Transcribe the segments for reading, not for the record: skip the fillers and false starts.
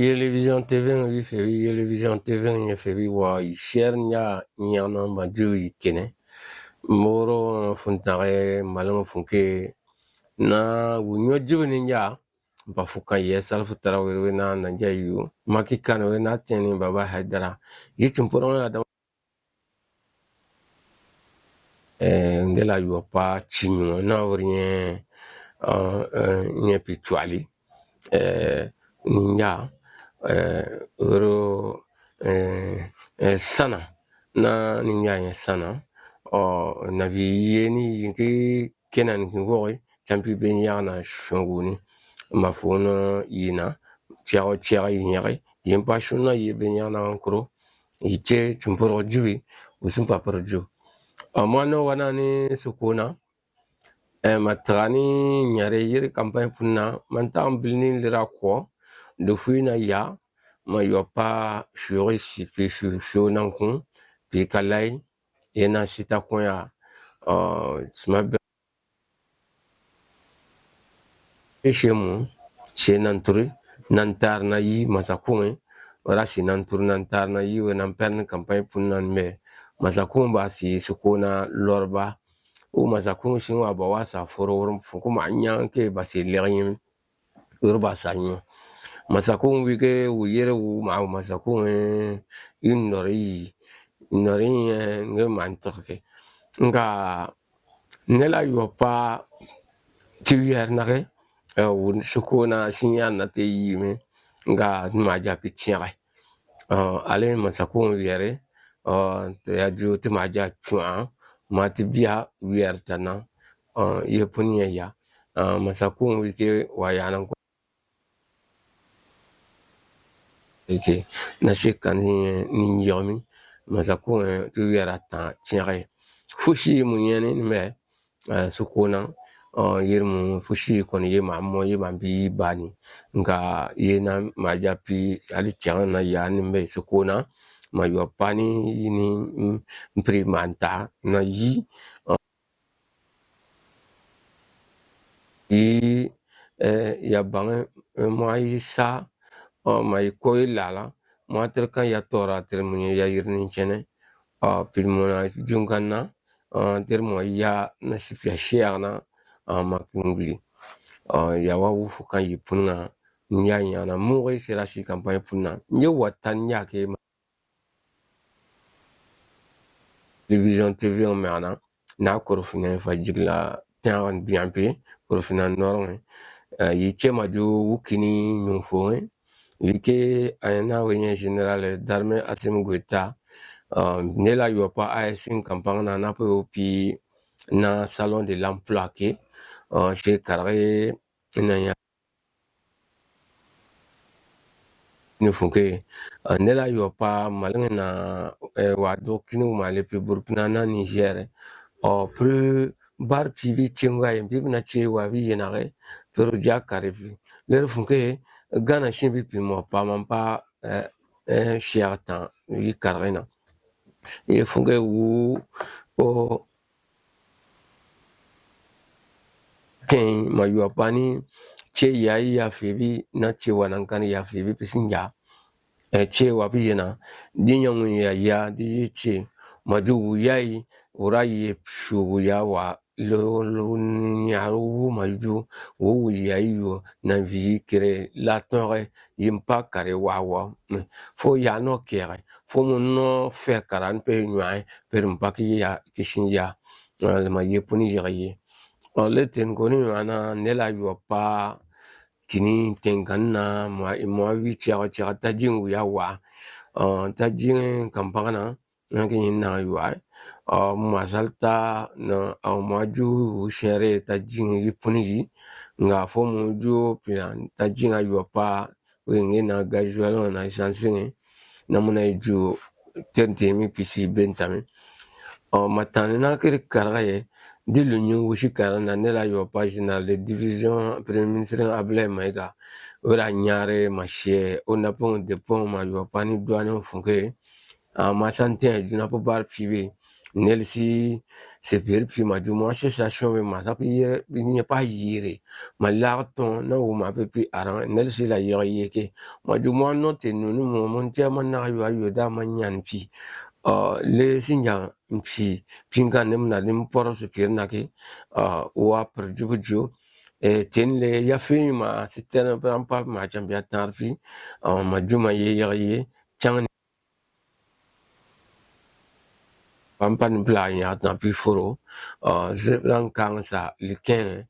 Télévision TV wi febi télévision TV nya febi wa share nya na maju ikene moro funtare malango funke na wunyo jibni nya ba fuka yesal futara we na nanja yu makika we na teni baba haidara yichum poro na da ndela yu pa chinyo na orien nye pichuali nya oro sana na ninya sana o na vi yeni yinki kenan kin goy champi ben yana shonguni mafuno yina tiao yinare yimpa shuna yi ben yana ankro yiche chumporo juwi usumpa parju amano wana ni sukuna matrani nyare yiri campagne punna mantam bilni lira ko de fuina ya ma yopa shuri si pi shu nankun pi kalai yena sita koya smabe shemu she nanturi nantar na yi masakun wala si nantur nantar na yi we nan pern campagne punnan me masakun ba si sukuna lorba o masakun shinwa ba wasa foro wurin kuma anyan ke ba si lerin urba sanyo masakun wike wuyere wu ma masakun nge mantoke nga nela yopa tiwier nake wun sukuna sinyan na te yime nga maja pichire ale masakun wiere te aju te maja chua mati bia wier tana ye punya ya masakun wike wayana ke na shekan ni yomi masakun tu wiera ta chire fushi munyene me sukuna yirmu fushi kon ye mammo ye mambi bani nga yena majapi ali chang na yani me sukuna ma yopani yini imprimanta na yi ya bang mo isa ma ko lala mo terkan ya tora termunye ya yirnin chene pilmona junganna termo ya nasipya shiana makungli ya wa wufu kan yi punna nya na mu ga sira shi campagne punna nye watan nya ke télévision TV on mana na korofina fa jigla tan biampe korofina norme yi chema ju wukini nyumfo like ayana wenye general d'armée Assimi Goïta nela yopa ASN campagne na po pi na salon de l'emploi ke chez carré na ne funke nela yopa malengna wa dokinu male pe Burkina na Niger plus bar pivi chenga yembi na che wa bi yenare pero ja karevi le funke gana shimbi pi mo pa mampa shiatan yi karena e funke wu o ken ma yopani che ya febi na che wanankani ya febi pisinja che wa bi yena dinyong ya di che maju yai urayi shu ya wa lo nyaru maju wo yayo na vi kere la tore yimpa kare wa fo ya no kere fo mon no fe karan pe nyai per mpaki ya kishinja ma yepuni jiri le ten goni mana nela yo pa kini tenganna mo wi cha ta jingu ya wa ta jing kampana na kin na yo masalta na maju shere ta jing yipuni nga fo mo ju pian ta jinga yo pa wingi na gajualo na sansinge na muna ju tentemi pisi bentami matane na kiri karaye de l'union wushikara na nela yo pagina de division premier ministre Ablaye Maiga ora nyare machie onapon de pont ma yo pani douane funke ma santé juna po bar pibe nelsi se per pi ma du mo station ma sa pi ni pa yire ma la ton na o ma pi aran nelsi la yire ke ma du mo no te no mo mon te ma na yo da ma nyan pi le sinja pi pinga nem na lim por se per na ke wa per ju ten le ya fe ma c'était pas ma jambia tarfi ma juma ye chang pampan bla ya na pi foro zeblan kang sa liken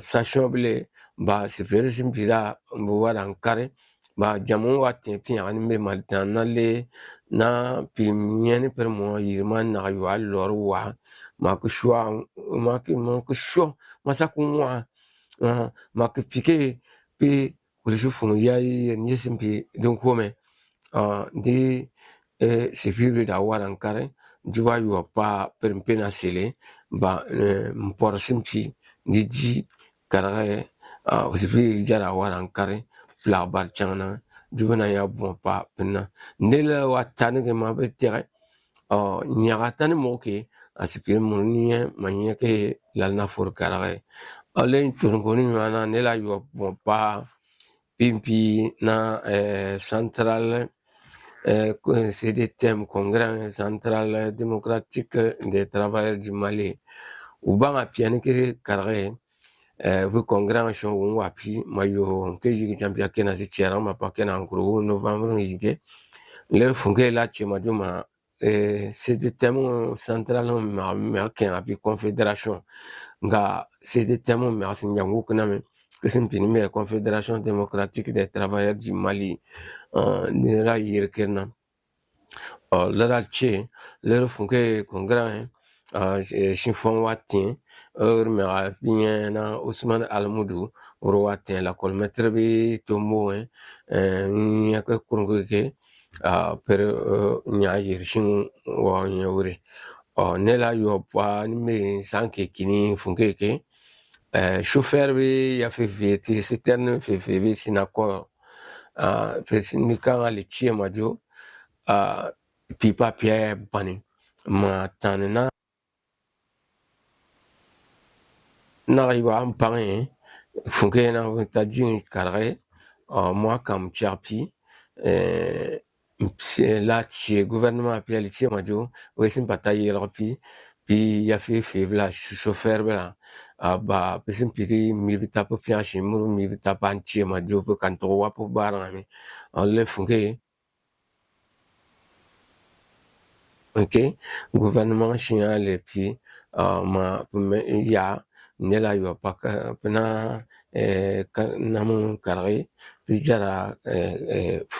sachant ble ba se faire simpira mbo waran kare ba jamu watin fi an me maltan na le na pi nyene per mo yirman na yo alor wa ma ku shwa ma ku shwa ma sa ku wa ma ku pike pe kulishu fun ya ni simpi don kome di se fibre da waran kare juba yo pa permpena sele ba mpor simpi di ji karaga osifi jara waran kare fla bar changna jubana ya bon pa penna nela watane ke ma be tere nyaga tane mo ke asipi mo ni manya ke lalna for karaga ale turngoni mana nela yo bon pa pimpi na central c'est des thèmes congrès central démocratique des travailleurs du Mali ou banga piani ke karage vu congrès shon wapi mayo ke jigi champion ke na sichera ma pa ke na nguru novembre yige le funke la chema juma c'est des thèmes central américain api confédération nga c'est des thèmes merci nyangu kuna me que c'est une confédération démocratique des travailleurs du Mali ne la yirkena lera che lera funke congrès Chinfon watin mera bien na Ousmane Almoudou ro watin la colmetre bi tomo nya ka kurungu ke per nya yirshin wa nyawre nela yo pa ni me sanke kini funke ke chauffeur bi ya fe veti citerne fe bi sinako fe sinika ali che majo pipa pia bani ma tanina na yiwa ampange funke na ta jin karre moi kam chapi la chi gouvernement pia li chi majo wesin bataille rapi pi ya fe bla chauffeur bla ba pesin piri mi vita po pia shimuru mi vita panchi majo po kanto wa po barami le funke ok gouvernement chien le pi ma ya nela yo paka pena namun karre pi jara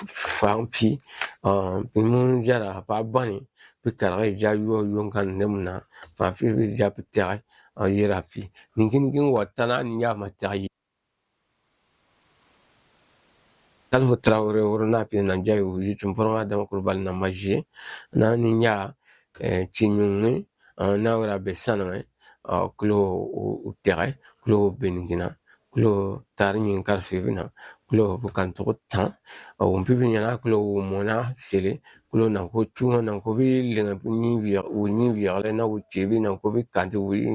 fam pi mun jara pa bani pi karre ja yo kan nemna fa fi ja pi tere yera pi ningin watana nya matari Salvo Traoré orona pi na jai uji tumporoma dama kurbal na maji na ninya chinyungi na ora besana klo utere klo beningina klo tarinyin karfibina klo bukanto tan umpibi nyana klo mona sele klo na ko chunga na ko bi lenga ni wiya le na uchebi na ko bi kanti wi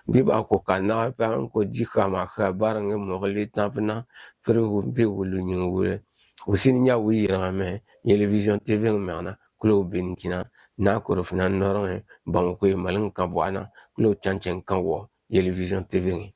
bi ba ko kana pa ko jika ma khabar nge mogli tapna pero bi wulu nyin wule usini nya wi rame television tv merna klo beningina na ko fina noron bam ko malin kan bwana klo chanchen kan wo television tv